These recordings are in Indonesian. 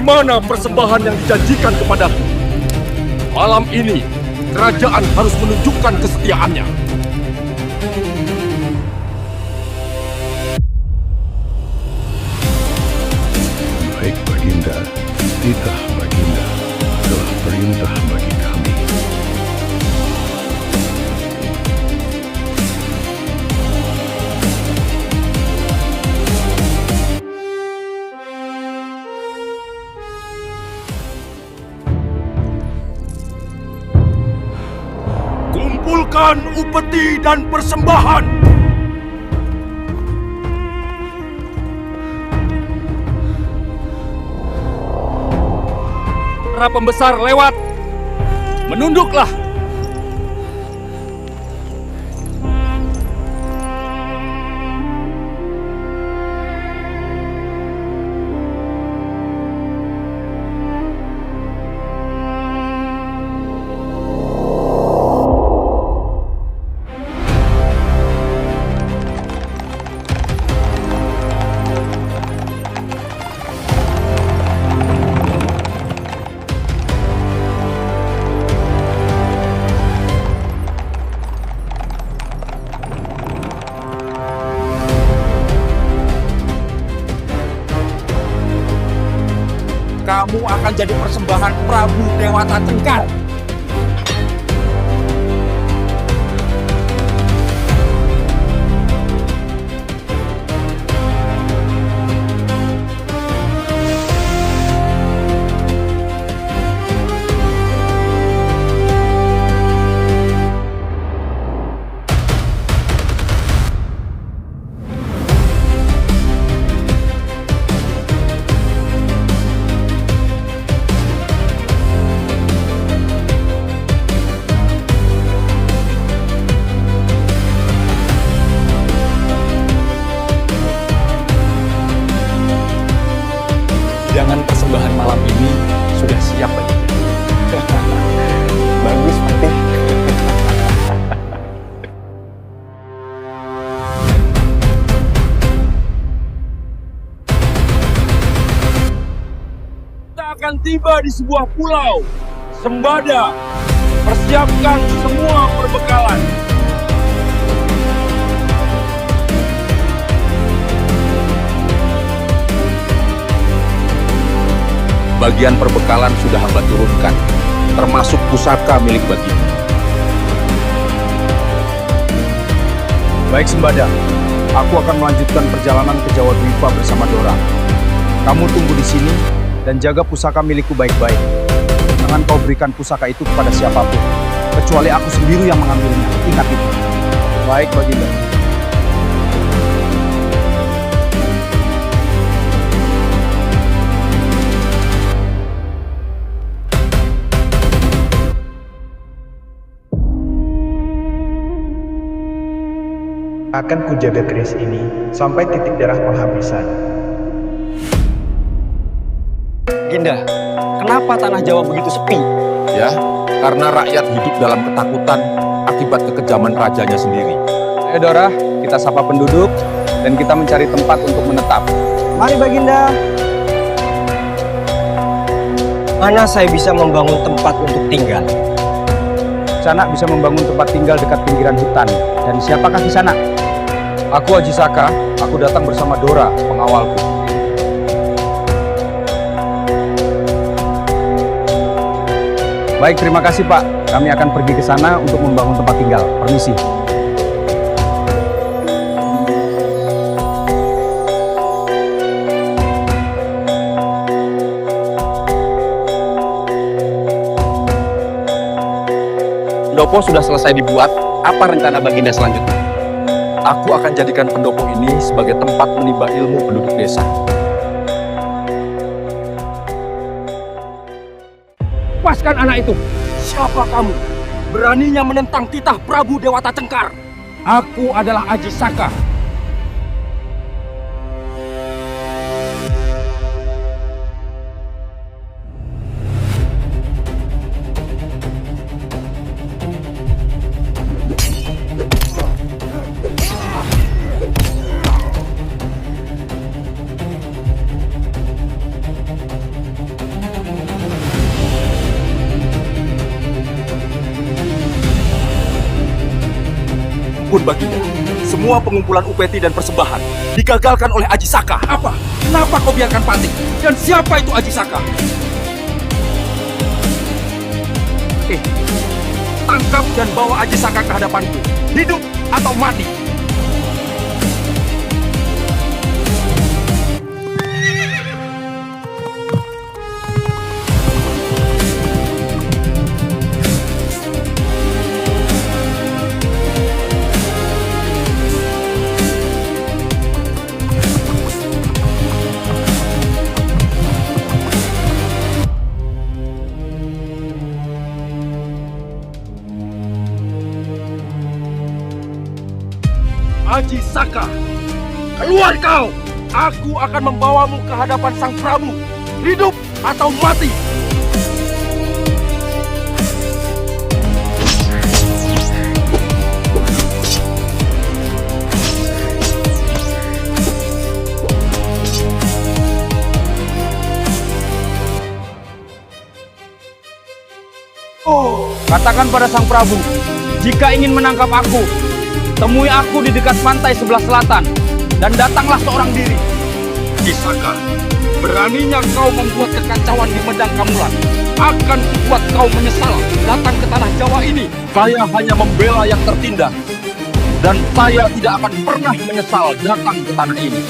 Bagaimana persembahan yang dijanjikan kepadaku? Malam ini, kerajaan harus menunjukkan kesetiaannya. Baik Baginda, titah Baginda adalah perintah bagi kami. Kumpulkan upeti dan persembahan. Para pembesar lewat. Menunduklah. Kamu akan jadi persembahan Prabu Dewata Cengkar. Hidangan persembahan malam ini sudah siap, Baginda. Bagus, Patih. Kita akan tiba di sebuah pulau. Sembada, persiapkan semua perbekalan. Bagian perbekalan sudah hamba turunkan, termasuk pusaka milik Baginda. Baik Sembada, aku akan melanjutkan perjalanan ke Jawa Dwipa bersama Dora. Kamu tunggu di sini dan jaga pusaka milikku baik-baik. Jangan kau berikan pusaka itu kepada siapapun, kecuali aku sendiri yang mengambilnya. Ingat itu. Baik Baginda. Akan kujaga keris ini sampai titik darah penghabisan. Baginda, kenapa tanah Jawa begitu sepi? Ya, karena rakyat hidup dalam ketakutan akibat kekejaman rajanya sendiri. Ayo Dora, kita sapa penduduk dan kita mencari tempat untuk menetap. Mari Baginda. Mana saya bisa membangun tempat untuk tinggal? Kisanak bisa membangun tempat tinggal dekat pinggiran hutan. Dan siapakah Kisanak? Aku Haji Saka, aku datang bersama Dora, pengawalku. Baik, terima kasih Pak. Kami akan pergi ke sana untuk membangun tempat tinggal. Permisi. Pendopo sudah selesai dibuat. Apa rencana Baginda selanjutnya? Aku akan jadikan pendopo ini sebagai tempat menimba ilmu penduduk desa. Lepaskan anak itu. Siapa kamu? Beraninya menentang titah Prabu Dewata Cengkar. Aku adalah Haji Saka. Ampun Baginda, semua pengumpulan upeti dan persembahan digagalkan oleh Aji Saka. Apa? Kenapa kau biarkan Patih? Dan siapa itu Aji Saka? Tangkap dan bawa Aji Saka ke hadapanku. Hidup atau mati. Aji Saka, keluar kau! Aku akan membawamu ke hadapan Sang Prabu. Hidup atau mati! Katakan pada Sang Prabu, jika ingin menangkap aku, temui aku di dekat pantai sebelah selatan, dan datanglah seorang diri. Aji Saka, beraninya kau membuat kekacauan di Medang Kamulan. Akan kubuat kau menyesal datang ke tanah Jawa ini. Saya hanya membela yang tertindas. Dan saya tidak akan pernah menyesal datang ke tanah ini.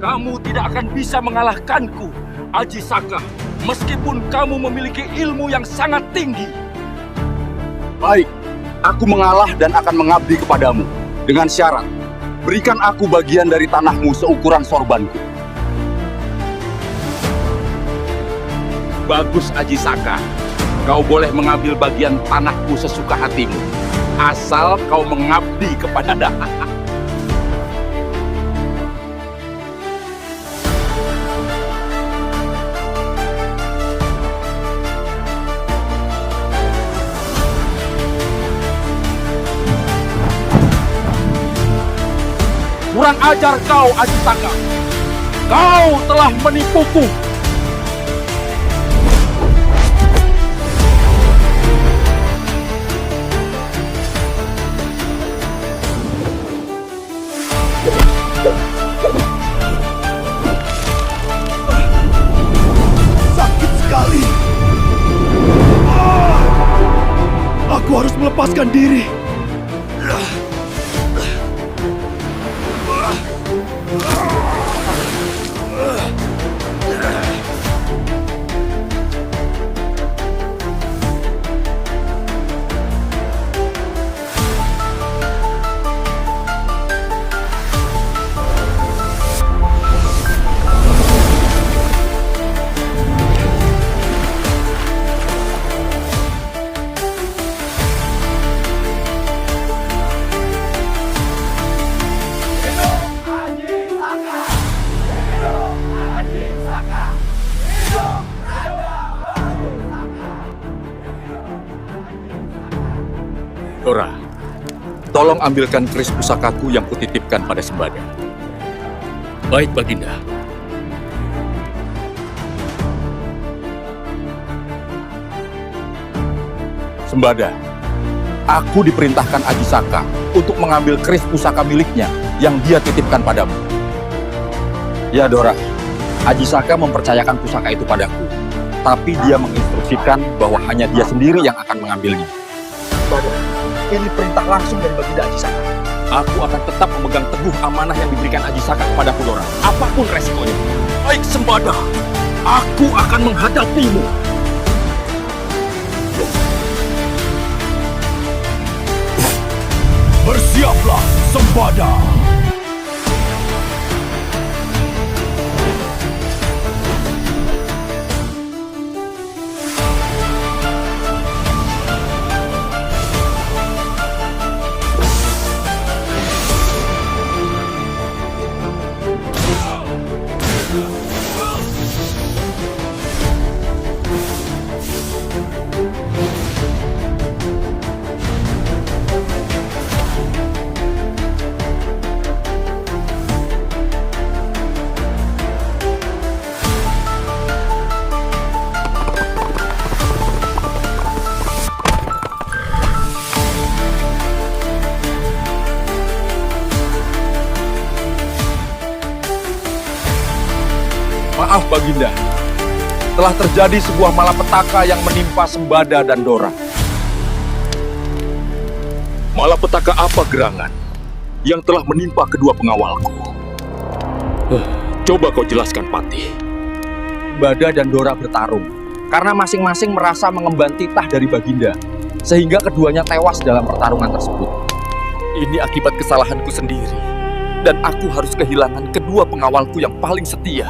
Kamu tidak akan bisa mengalahkanku, Aji Saka, meskipun kamu memiliki ilmu yang sangat tinggi. Baik, aku mengalah dan akan mengabdi kepadamu. Dengan syarat, berikan aku bagian dari tanahmu seukuran sorbanku. Bagus, Aji Saka. Kau boleh mengambil bagian tanahku sesuka hatimu. Asal kau mengabdi kepada Daha. Kurang ajar kau, Aji Saka. Kau telah menipuku. Sakit sekali. Aku harus melepaskan diri. Dora, tolong ambilkan keris pusakaku yang kutitipkan pada Sembada. Baik, Baginda. Sembada, aku diperintahkan Aji Saka untuk mengambil keris pusaka miliknya yang dia titipkan padamu. Ya, Dora, Aji Saka mempercayakan pusaka itu padaku, tapi dia menginstruksikan bahwa hanya dia sendiri yang akan mengambilnya. Ini perintah langsung dari Baginda Aji Saka. Aku akan tetap memegang teguh amanah yang diberikan Aji Saka kepada Dora, apapun resikonya. Baik, Sembada, aku akan menghadapimu. Bersiaplah, Sembada. Maaf Baginda, telah terjadi sebuah malapetaka yang menimpa Sembada dan Dora. Malapetaka apa gerangan yang telah menimpa kedua pengawalku? Coba kau jelaskan, Patih. Sembada dan Dora bertarung karena masing-masing merasa mengemban titah dari Baginda, sehingga keduanya tewas dalam pertarungan tersebut. Ini akibat kesalahanku sendiri, dan aku harus kehilangan kedua pengawalku yang paling setia.